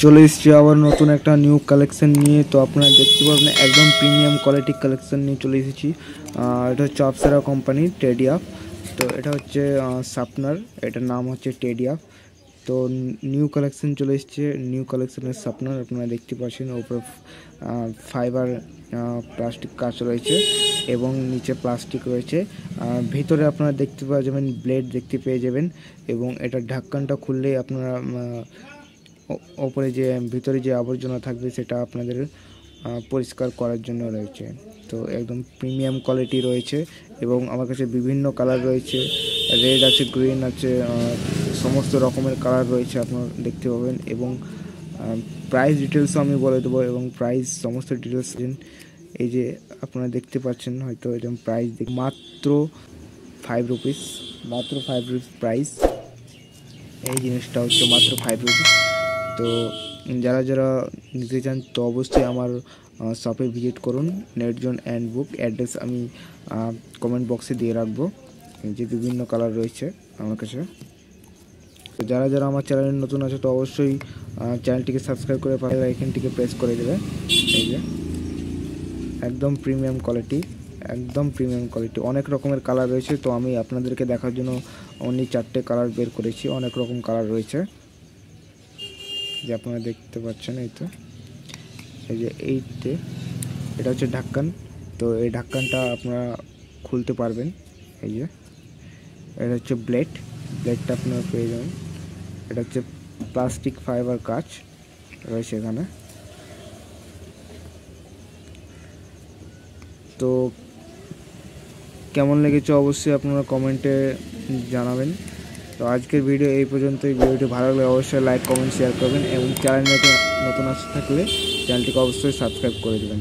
চলে এসেছি আবার নতুন একটা নিউ কালেকশন নিয়ে। তো আপনারা দেখতে পাবেন একদম প্রিমিয়াম কোয়ালিটি কালেকশন নিয়ে চলে এসেছি। এটা হচ্ছে আপসারা কোম্পানি টেডি আপ। তো এটা হচ্ছে শার্পনার, এটার নাম হচ্ছে টেডি আপ। তো নিউ কালেকশন চলে এসেছে, নিউ কালেকশনের শার্পনার আপনারা দেখতে পাচ্ছেন। উপরে ফাইবার প্লাস্টিক কাঁচ রয়েছে এবং নিচে প্লাস্টিক রয়েছে। ভিতরে আপনারা দেখতে পাওয়া যাবেন ব্লেড দেখতে পেয়ে যাবেন, এবং এটার ঢাকনটা খুললেই আপনারা ওপরে যে ভিতরে যে আবর্জনা থাকবে সেটা আপনাদের পরিষ্কার করার জন্য রয়েছে। তো একদম প্রিমিয়াম কোয়ালিটি রয়েছে এবং আমার কাছে বিভিন্ন কালার রয়েছে, রেড আছে, গ্রিন আছে, সমস্ত রকমের কালার রয়েছে আপনারা দেখতে পাবেন। এবং প্রাইস ডিটেলসও আমি বলে দেবো, এবং প্রাইস সমস্ত ডিটেলস এই যে আপনারা দেখতে পাচ্ছেন হয়তো এরকম প্রাইস মাত্র 5 রুপিস, মাত্র 5 রুপিস প্রাইস। এই জিনিসটা হচ্ছে মাত্র 5 রুপিস। তো যারা যারা নিতে চান তো অবশ্যই আমার শপে ভিজিট করুন। নেটজোন অ্যান্ড বুক অ্যাড্রেস আমি কমেন্ট বক্সে দিয়ে রাখবো, যে বিভিন্ন কালার রয়েছে আমার কাছে। তো যারা যারা আমার চ্যানেলে নতুন আছে তো অবশ্যই চ্যানেলটিকে সাবস্ক্রাইব করে পাশে আইকনটিকে প্রেস করে দেবে। এই যে একদম প্রিমিয়াম কোয়ালিটি, একদম প্রিমিয়াম কোয়ালিটি, অনেক রকমের কালার রয়েছে। তো আমি আপনাদেরকে দেখার জন্য অনলি 4টে কালার বের করেছি, অনেক রকম কালার রয়েছে যে আপনারা দেখতে পাচ্ছেন। এই তো এই যে এইতে এটা হচ্ছে ঢাকন। তো এই ঢাকনটা আপনারা খুলতে পারবেন। এই যে এটা হচ্ছে ব্লেডটা আপনারা পেয়ে যাবেন। এটা হচ্ছে প্লাস্টিক ফাইবার কাঁচ রয়েছে এখানে। তো কেমন লেগেছে অবশ্যই আপনারা কমেন্টে জানাবেন। তো আজকের ভিডিও এই পর্যন্তই। ভিডিওটি ভালো লাগলে অবশ্যই লাইক, কমেন্ট, শেয়ার করবেন এবং চ্যানেলে নতুন আসতে থাকলে চ্যানেলটিকে অবশ্যই সাবস্ক্রাইব করে দেবেন।